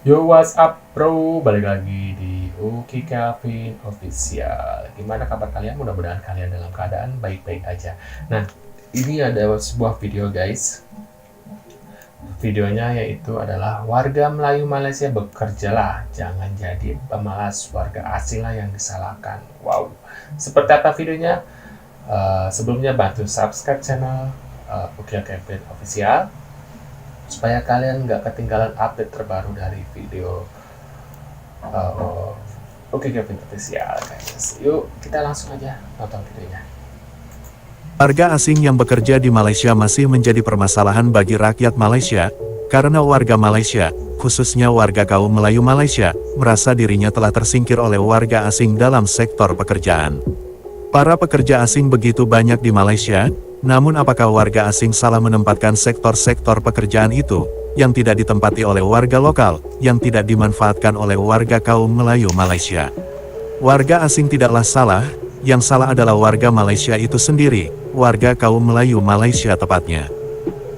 Yo, what's up bro? Balik lagi di Uki Kevin Official. Gimana kabar kalian? Mudah-mudahan kalian dalam keadaan baik-baik aja. Nah, ini ada sebuah video guys. Videonya yaitu adalah warga Melayu Malaysia bekerjalah, jangan jadi pemalas, warga asing lah yang disalahkan. Wow, seperti apa videonya? Sebelumnya bantu subscribe channel Uki Kevin Official supaya kalian nggak ketinggalan update terbaru dari video Oke Kevin Official guys. Yuk kita langsung aja nonton videonya. Warga asing yang bekerja di Malaysia masih menjadi permasalahan bagi rakyat Malaysia, karena warga Malaysia, khususnya warga kaum Melayu Malaysia, merasa dirinya telah tersingkir oleh warga asing dalam sektor pekerjaan. Para pekerja asing begitu banyak di Malaysia, namun apakah warga asing salah menempatkan sektor-sektor pekerjaan itu, yang tidak ditempati oleh warga lokal, yang tidak dimanfaatkan oleh warga kaum Melayu Malaysia? Warga asing tidaklah salah, yang salah adalah warga Malaysia itu sendiri, warga kaum Melayu Malaysia tepatnya.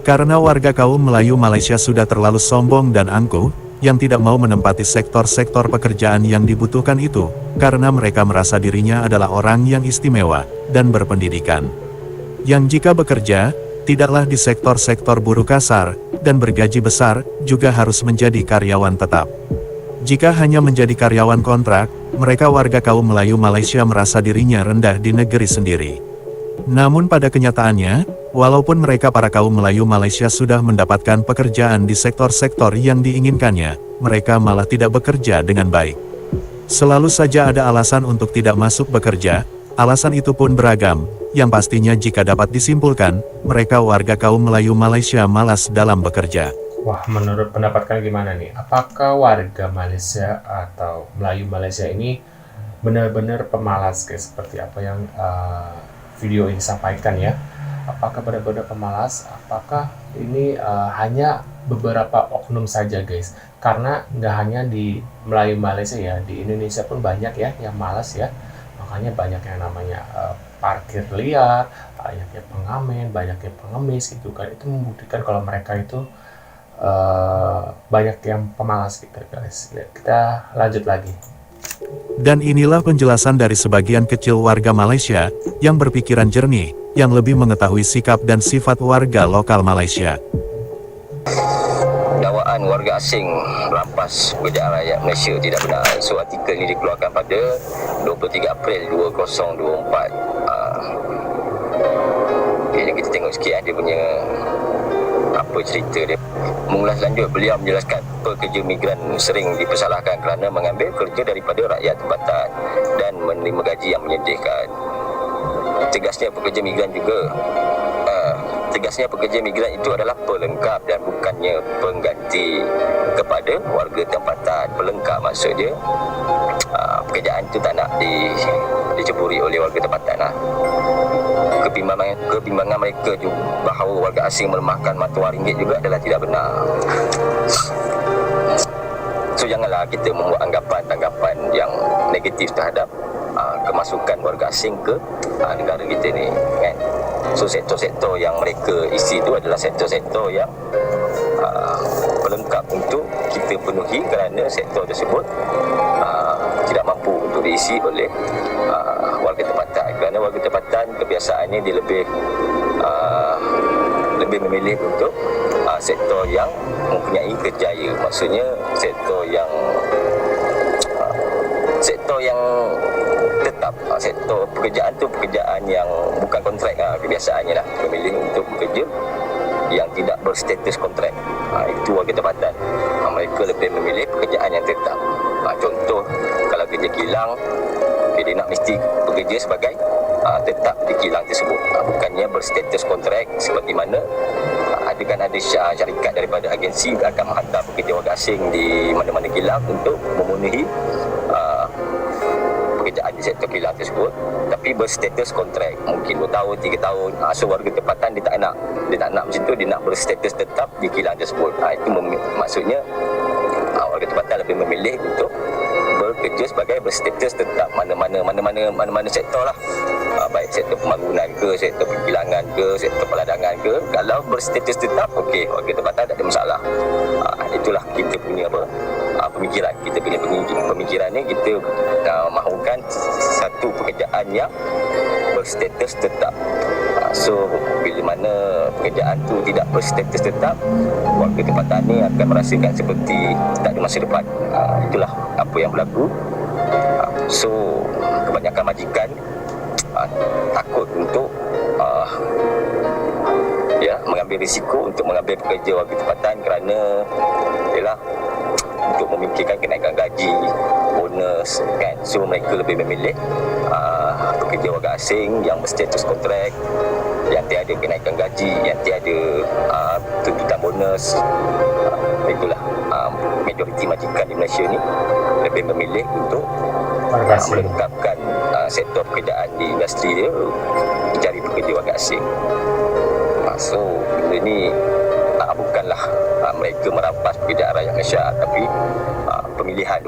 Karena warga kaum Melayu Malaysia sudah terlalu sombong dan angkuh, yang tidak mau menempati sektor-sektor pekerjaan yang dibutuhkan itu, karena mereka merasa dirinya adalah orang yang istimewa, dan berpendidikan. Yang jika bekerja, tidaklah di sektor-sektor buruh kasar, dan bergaji besar, juga harus menjadi karyawan tetap. Jika hanya menjadi karyawan kontrak, mereka warga kaum Melayu Malaysia merasa dirinya rendah di negeri sendiri. Namun pada kenyataannya, walaupun mereka para kaum Melayu Malaysia sudah mendapatkan pekerjaan di sektor-sektor yang diinginkannya, mereka malah tidak bekerja dengan baik. Selalu saja ada alasan untuk tidak masuk bekerja, alasan itu pun beragam, yang pastinya jika dapat disimpulkan, mereka warga kaum Melayu Malaysia malas dalam bekerja. Wah, menurut pendapat kalian gimana nih? Apakah warga Malaysia atau Melayu Malaysia ini benar-benar pemalas guys? Seperti apa yang video ini sampaikan ya? Apakah benar-benar pemalas? Apakah ini hanya beberapa oknum saja guys? Karena nggak hanya di Melayu Malaysia ya, di Indonesia pun banyak ya yang malas ya. Makanya banyak yang namanya parkir liar, banyak yang pengamen, banyak yang pengemis gitu kan. Itu membuktikan kalau mereka itu banyak yang pemalas gitu guys. Kita lanjut lagi. Dan inilah penjelasan dari sebagian kecil warga Malaysia, yang berpikiran jernih, yang lebih mengetahui sikap dan sifat warga lokal Malaysia. Dakwaan warga asing merampas pekerjaan rakyat Malaysia tidak benar. So artikel ini dikeluarkan pada 23 April 2024. Jadi kita tengok sikit dia punya apa cerita dia. Mengulas lanjut, beliau menjelaskan pekerja migran sering dipersalahkan kerana mengambil kerja daripada rakyat tempatan dan menerima gaji yang menyedihkan. Tegasnya pekerja migran itu adalah pelengkap dan bukannya pengganti kepada warga tempatan. Pelengkap maksud dia pekerjaan itu tak nak diceburi oleh warga tempatan lah. Kebimbangan mereka juga bahawa warga asing melemahkan mata wang ringgit juga adalah tidak benar. So janganlah kita membuat anggapan-anggapan yang negatif terhadap kemasukan warga asing ke negara kita ni kan. So sektor-sektor yang mereka isi itu adalah sektor-sektor yang pelengkap untuk kita penuhi kerana sektor tersebut tidak mampu untuk diisi oleh warga tempatan. Kerana warga tempatan kebiasaannya dia lebih memilih untuk sektor yang mempunyai kerjaya. Maksudnya sektor yang tetap, sektor pekerjaan tu pekerjaan yang bukan kontrak kebiasaannya lah, memilih untuk bekerja yang tidak berstatus kontrak. Itu warga tempatan. Mereka lebih memilih pekerjaan yang tetap. Contoh, kalau kerja kilang, dia nak mesti bekerja sebagai tetap di kilang tersebut, bukannya berstatus kontrak seperti mana ada syarikat daripada agensi akan menghantar pekerja warga asing di mana-mana kilang untuk memenuhi pekerjaan di sektor kilang tersebut, tapi berstatus kontrak mungkin 2 tahun 3 tahun. So warga tempatan dia tak nak macam tu, dia nak berstatus tetap di kilang tersebut. Itu maksudnya warga tempatan lebih memilih untuk bekerja sebagai berstatus tetap mana-mana sektor lah. Baik sektor pembangunan ke, sektor perkilangan ke, sektor peladangan ke, kalau berstatus tetap, okey, warga tempatan tak ada masalah. Itulah kita punya pemikiran. Kita punya pemikiran ni, kita mahukan satu pekerjaan yang berstatus tetap. So bila mana pekerjaan tu tidak berstatus tetap, warga tempatan ni akan merasakan seperti tak ada masa depan. Itulah apa yang berlaku. So kebanyakan majikan takut untuk mengambil risiko untuk mengambil pekerja warga tempatan kerana ialah untuk memikirkan kenaikan gaji, bonus kan. So mereka lebih memilih pekerja warga asing yang berstatus kontrak, yang tiada kenaikan gaji, yang tiada tuntutan bonus. Itulah majoriti majikan di Malaysia ni lebih memilih untuk menetapkan sektor pekerjaan di industri dia mencari pekerja warga asing. So benda ni bukanlah mereka merampas pekerjaan rakyat Malaysia, tapi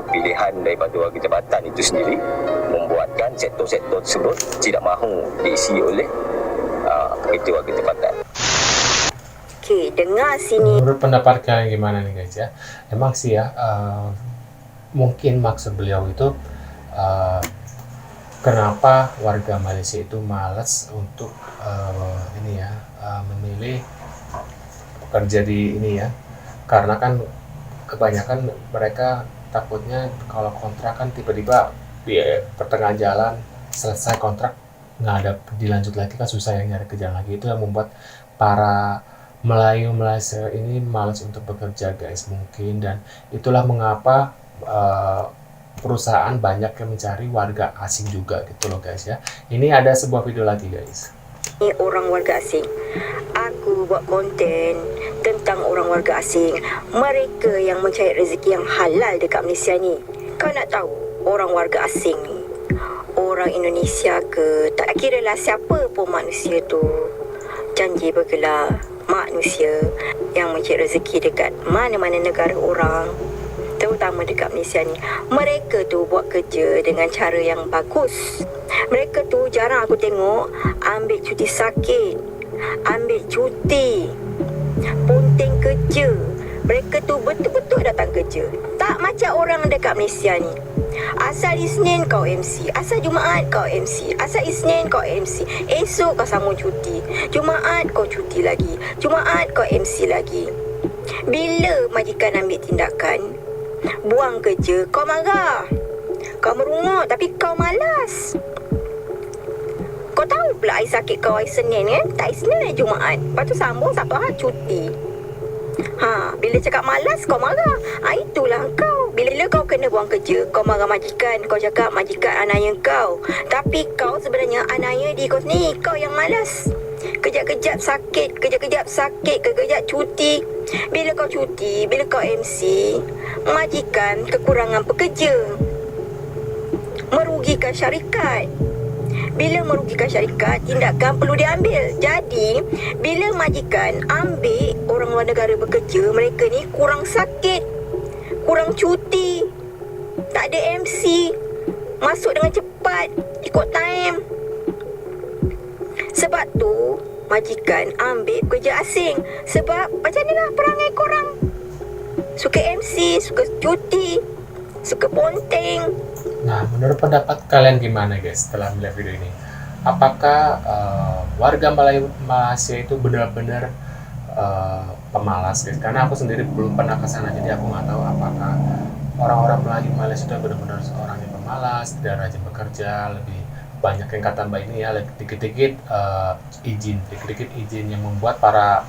pilihan daripada warga tempatan itu sendiri membuatkan sektor-sektor tersebut tidak mahu diisi oleh pekerja warga tempatan. Okey, dengar sini. Menurut pendapat kalian gimana nih guys ya? Emang sih ya, mungkin maksud beliau itu kenapa warga Malaysia itu malas untuk memilih kerja di ini ya, karena kan kebanyakan mereka takutnya kalau kontrak kan tiba-tiba di pertengahan jalan selesai kontrak nggak ada dilanjut lagi kan susah yang nyari kerjaan lagi. Itu yang membuat para Melayu Malaysia ini malas untuk bekerja guys mungkin, dan itulah mengapa perusahaan banyak yang mencari warga asing juga gitu loh guys ya. Ini ada sebuah video lagi guys. Ini orang warga asing. Aku buat konten tentang orang warga asing. Mereka yang mencari rezeki yang halal dekat Malaysia ni. Kau nak tahu orang warga asing ni, orang Indonesia ke, tak kira lah siapa pun manusia tu, janji bergelar manusia yang mencari rezeki dekat mana-mana negara orang, terutama dekat Malaysia ni. Mereka tu buat kerja dengan cara yang bagus. Mereka tu jarang aku tengok ambil cuti sakit, ambil cuti, ponteng kerja. Mereka tu betul-betul datang kerja. Tak macam orang dekat Malaysia ni. Asal Isnin kau MC, asal Jumaat kau MC, asal Isnin kau MC, esok kau sambung cuti, Jumaat kau cuti lagi, Jumaat kau MC lagi. Bila majikan ambil tindakan buang kerja, kau marah, kau merungut, tapi kau malas. Kau tahu pula hari sakit kau hari Senin kan? Tak hari Senin, hari Jumaat. Lepas tu sambung Sabtu Ahad cuti. Bila cakap malas kau marah. Itulah kau. Bila kau kena buang kerja, kau marah majikan. Kau cakap majikan anaya kau. Tapi kau sebenarnya anaya diri kau sendiri. Kau yang malas. Kejap-kejap sakit, kejap-kejap sakit, kejap-kejap cuti. Bila kau cuti, bila kau MC, majikan kekurangan pekerja, merugikan syarikat. Bila merugikan syarikat, tindakan perlu diambil. Jadi, bila majikan ambil orang luar negara bekerja, mereka ni kurang sakit, kurang cuti, tak ada MC, masuk dengan cepat, ikut time. Sebab tu, majikan ambil pekerja asing. Sebab macam ni lah perangai korang. Suka MC, suka cuti, suka ponteng. Nah, menurut pendapat kalian gimana guys setelah melihat video ini? Apakah warga Malaysia itu benar-benar pemalas guys? Karena aku sendiri belum pernah ke sana, jadi aku nggak tahu apakah orang-orang Melayu Malaysia itu benar-benar orang yang pemalas, tidak rajin bekerja, lebih banyak yang kata mbak ini ya, dikit-dikit izin yang membuat para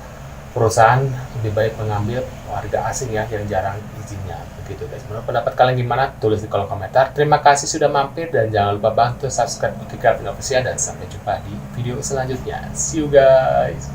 perusahaan lebih baik mengambil warga asing ya yang jarang izinnya begitu guys. Menurut pendapat kalian gimana? Tulis di kolom komentar. Terima kasih sudah mampir dan jangan lupa bantu subscribe Oki Crafting Official dan sampai jumpa di video selanjutnya. See you guys.